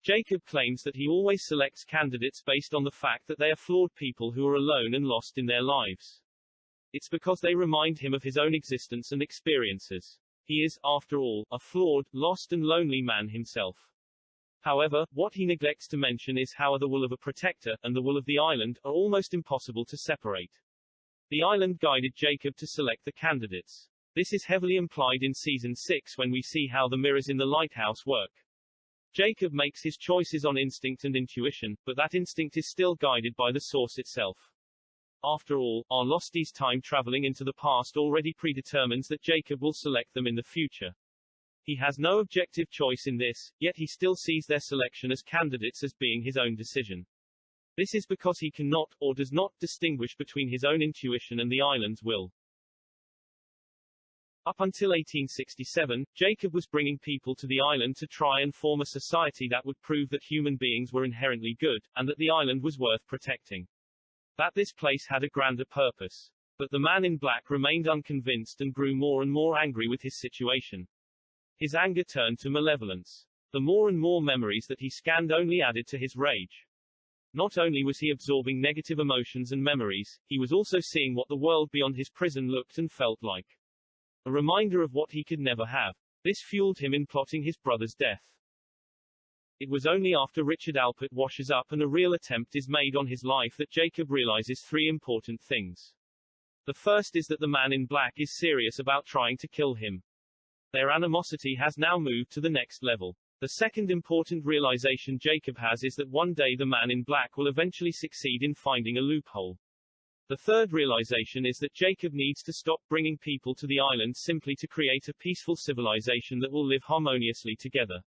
Jacob claims that he always selects candidates based on the fact that they are flawed people who are alone and lost in their lives. It's because they remind him of his own existence and experiences. He is, after all, a flawed, lost and lonely man himself. However, what he neglects to mention is how the will of a protector, and the will of the island, are almost impossible to separate. The island guided Jacob to select the candidates. This is heavily implied in Season 6 when we see how the mirrors in the lighthouse work. Jacob makes his choices on instinct and intuition, but that instinct is still guided by the source itself. After all, our lostie's time traveling into the past already predetermines that Jacob will select them in the future. He has no objective choice in this, yet he still sees their selection as candidates as being his own decision. This is because he cannot, or does not, distinguish between his own intuition and the island's will. Up until 1867, Jacob was bringing people to the island to try and form a society that would prove that human beings were inherently good, and that the island was worth protecting. That this place had a grander purpose. But the man in black remained unconvinced and grew more and more angry with his situation. His anger turned to malevolence. The more and more memories that he scanned only added to his rage. Not only was he absorbing negative emotions and memories, he was also seeing what the world beyond his prison looked and felt like. A reminder of what he could never have. This fueled him in plotting his brother's death. It was only after Richard Alpert washes up and a real attempt is made on his life that Jacob realizes three important things. The first is that the man in black is serious about trying to kill him. Their animosity has now moved to the next level. The second important realization Jacob has is that one day the man in black will eventually succeed in finding a loophole. The third realization is that Jacob needs to stop bringing people to the island simply to create a peaceful civilization that will live harmoniously together.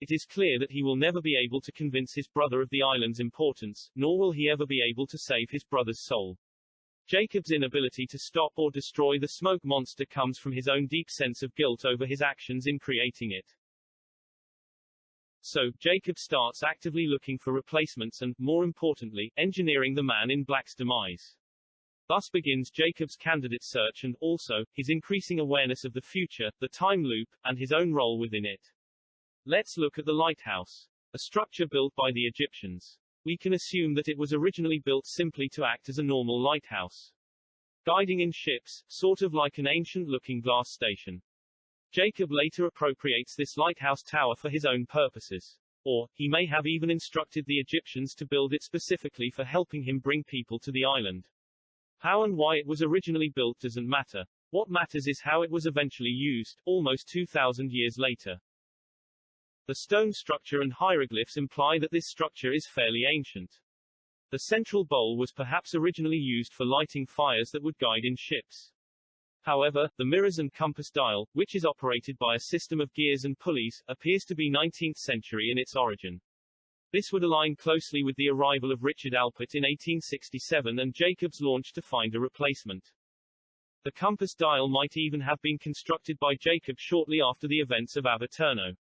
It is clear that he will never be able to convince his brother of the island's importance, nor will he ever be able to save his brother's soul. Jacob's inability to stop or destroy the smoke monster comes from his own deep sense of guilt over his actions in creating it. So, Jacob starts actively looking for replacements and, more importantly, engineering the man in black's demise. Thus begins Jacob's candidate search and, also, his increasing awareness of the future, the time loop, and his own role within it. Let's look at the lighthouse. A structure built by the Egyptians. We can assume that it was originally built simply to act as a normal lighthouse. Guiding in ships, sort of like an ancient-looking glass station. Jacob later appropriates this lighthouse tower for his own purposes. Or, he may have even instructed the Egyptians to build it specifically for helping him bring people to the island. How and why it was originally built doesn't matter. What matters is how it was eventually used, almost 2,000 years later. The stone structure and hieroglyphs imply that this structure is fairly ancient. The central bowl was perhaps originally used for lighting fires that would guide in ships. However, the mirrors and compass dial, which is operated by a system of gears and pulleys, appears to be 19th century in its origin. This would align closely with the arrival of Richard Alpert in 1867 and Jacob's launch to find a replacement. The compass dial might even have been constructed by Jacob shortly after the events of Aberturno.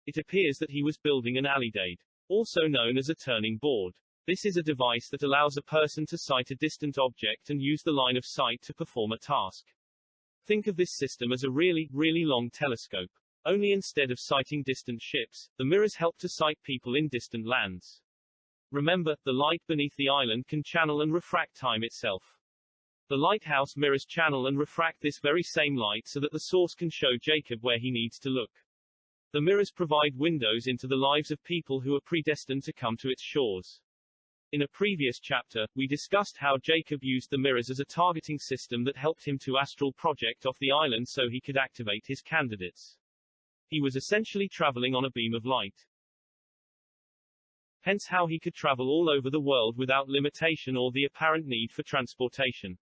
It appears that he was building an alidade, also known as a turning board. This is a device that allows a person to sight a distant object and use the line of sight to perform a task. Think of this system as a really, really long telescope. Only instead of sighting distant ships, the mirrors help to sight people in distant lands. Remember, the light beneath the island can channel and refract time itself. The lighthouse mirrors channel and refract this very same light so that the source can show Jacob where he needs to look. The mirrors provide windows into the lives of people who are predestined to come to its shores. In a previous chapter, we discussed how Jacob used the mirrors as a targeting system that helped him to astral project off the island so he could activate his candidates. He was essentially traveling on a beam of light. Hence how he could travel all over the world without limitation or the apparent need for transportation.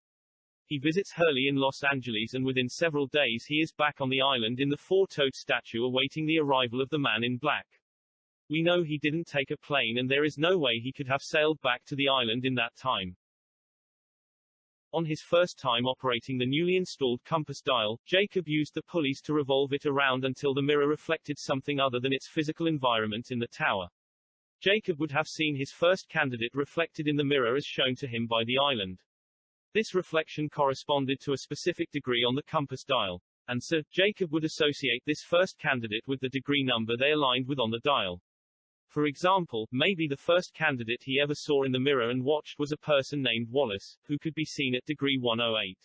He visits Hurley in Los Angeles and within several days he is back on the island in the four-toed statue awaiting the arrival of the man in black. We know he didn't take a plane and there is no way he could have sailed back to the island in that time. On his first time operating the newly installed compass dial, Jacob used the pulleys to revolve it around until the mirror reflected something other than its physical environment in the tower. Jacob would have seen his first candidate reflected in the mirror as shown to him by the island. This reflection corresponded to a specific degree on the compass dial. and so, Jacob would associate this first candidate with the degree number they aligned with on the dial. For example, maybe the first candidate he ever saw in the mirror and watched was a person named Wallace, who could be seen at degree 108.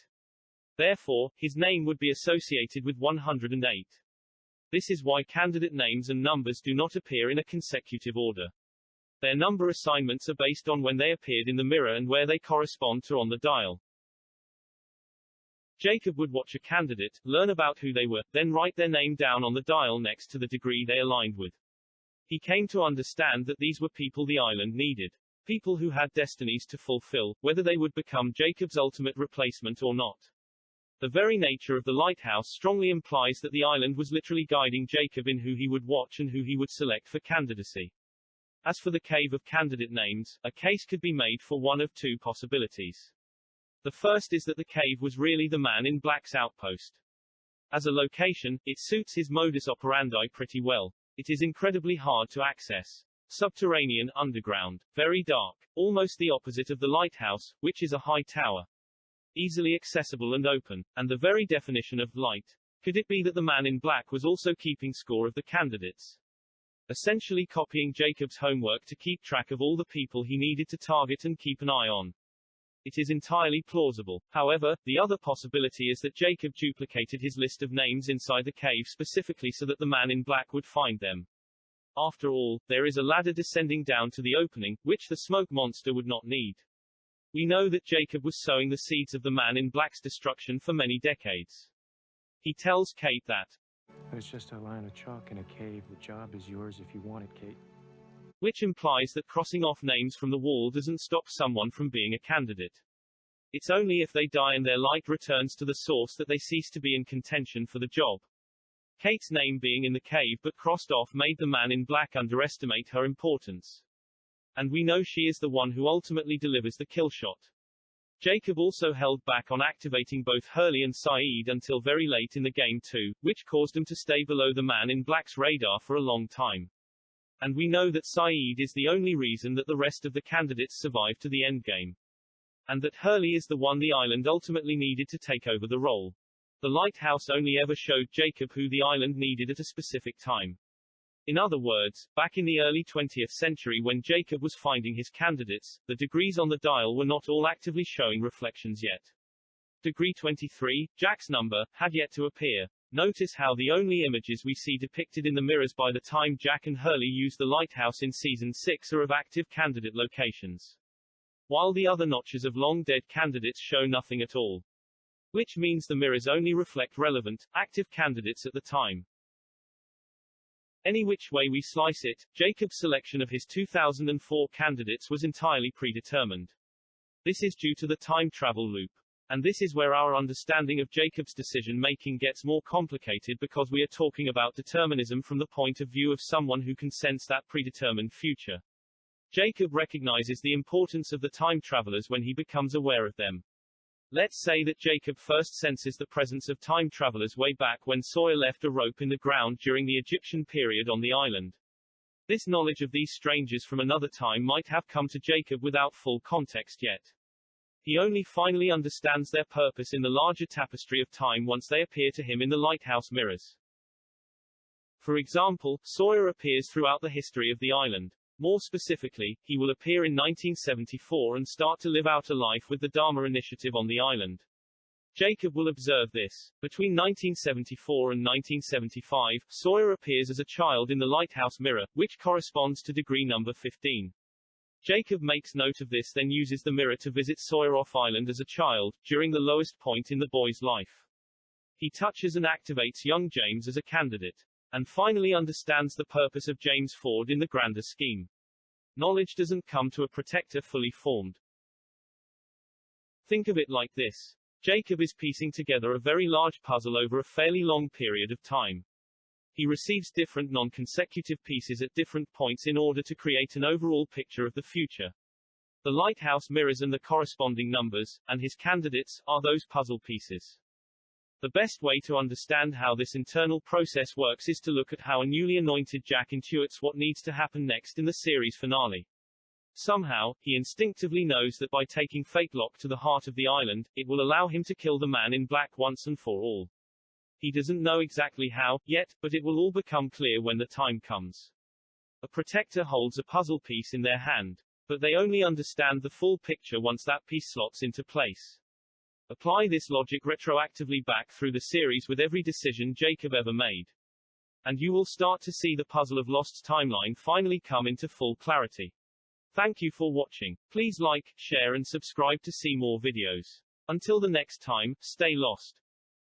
Therefore, his name would be associated with 108. This is why candidate names and numbers do not appear in a consecutive order. Their number assignments are based on when they appeared in the mirror and where they correspond to on the dial. Jacob would watch a candidate, learn about who they were, then write their name down on the dial next to the degree they aligned with. He came to understand that these were people the island needed. People who had destinies to fulfill, whether they would become Jacob's ultimate replacement or not. The very nature of the lighthouse strongly implies that the island was literally guiding Jacob in who he would watch and who he would select for candidacy. As for the cave of candidate names, a case could be made for one of two possibilities. The first is that the cave was really the Man in Black's outpost. As a location, it suits his modus operandi pretty well. It is incredibly hard to access. Subterranean, underground, very dark, almost the opposite of the lighthouse, which is a high tower. Easily accessible and open, and the very definition of light. Could it be that the Man in Black was also keeping score of the candidates? Essentially copying Jacob's homework to keep track of all the people he needed to target and keep an eye on. It is entirely plausible. However, the other possibility is that Jacob duplicated his list of names inside the cave specifically so that the Man in Black would find them. After all, there is a ladder descending down to the opening, which the smoke monster would not need. We know that Jacob was sowing the seeds of the Man in Black's destruction for many decades. He tells Kate that, "It's just a line of chalk in a cave. The job is yours if you want it, Kate." Which implies that crossing off names from the wall doesn't stop someone from being a candidate. It's only if they die and their light returns to the source that they cease to be in contention for the job. Kate's name being in the cave but crossed off made the Man in Black underestimate her importance. And we know she is the one who ultimately delivers the kill shot. Jacob also held back on activating both Hurley and Saeed until very late in the game too, which caused him to stay below the Man in Black's radar for a long time. And we know that Saeed is the only reason that the rest of the candidates survived to the endgame. And that Hurley is the one the island ultimately needed to take over the role. The lighthouse only ever showed Jacob who the island needed at a specific time. In other words, back in the early 20th century when Jacob was finding his candidates, the degrees on the dial were not all actively showing reflections yet. Degree 23, Jack's number, had yet to appear. Notice how the only images we see depicted in the mirrors by the time Jack and Hurley use the lighthouse in Season 6 are of active candidate locations. While the other notches of long-dead candidates show nothing at all. Which means the mirrors only reflect relevant, active candidates at the time. Any which way we slice it, Jacob's selection of his 2004 candidates was entirely predetermined. This is due to the time travel loop. And this is where our understanding of Jacob's decision-making gets more complicated because we are talking about determinism from the point of view of someone who can sense that predetermined future. Jacob recognizes the importance of the time travelers when he becomes aware of them. Let's say that Jacob first senses the presence of time travelers way back when Sawyer left a rope in the ground during the Egyptian period on the island. This knowledge of these strangers from another time might have come to Jacob without full context yet. He only finally understands their purpose in the larger tapestry of time once they appear to him in the lighthouse mirrors. For example, Sawyer appears throughout the history of the island. More specifically, he will appear in 1974 and start to live out a life with the Dharma Initiative on the island. Jacob will observe this. Between 1974 and 1975, Sawyer appears as a child in the lighthouse mirror, which corresponds to degree number 15. Jacob makes note of this, then uses the mirror to visit Sawyer off-island as a child, during the lowest point in the boy's life. He touches and activates young James as a candidate. And finally understands the purpose of James Ford in the grander scheme. Knowledge doesn't come to a protector fully formed. Think of it like this. Jacob is piecing together a very large puzzle over a fairly long period of time. He receives different non-consecutive pieces at different points in order to create an overall picture of the future. The lighthouse mirrors and the corresponding numbers, and his candidates, are those puzzle pieces. The best way to understand how this internal process works is to look at how a newly anointed Jack intuits what needs to happen next in the series finale. Somehow, he instinctively knows that by taking Fate Lock to the heart of the island, it will allow him to kill the Man in Black once and for all. He doesn't know exactly how, yet, but it will all become clear when the time comes. A protector holds a puzzle piece in their hand. But they only understand the full picture once that piece slots into place. Apply this logic retroactively back through the series with every decision Jacob ever made. And you will start to see the puzzle of Lost's timeline finally come into full clarity. Thank you for watching. Please like, share and subscribe to see more videos. Until the next time, stay lost.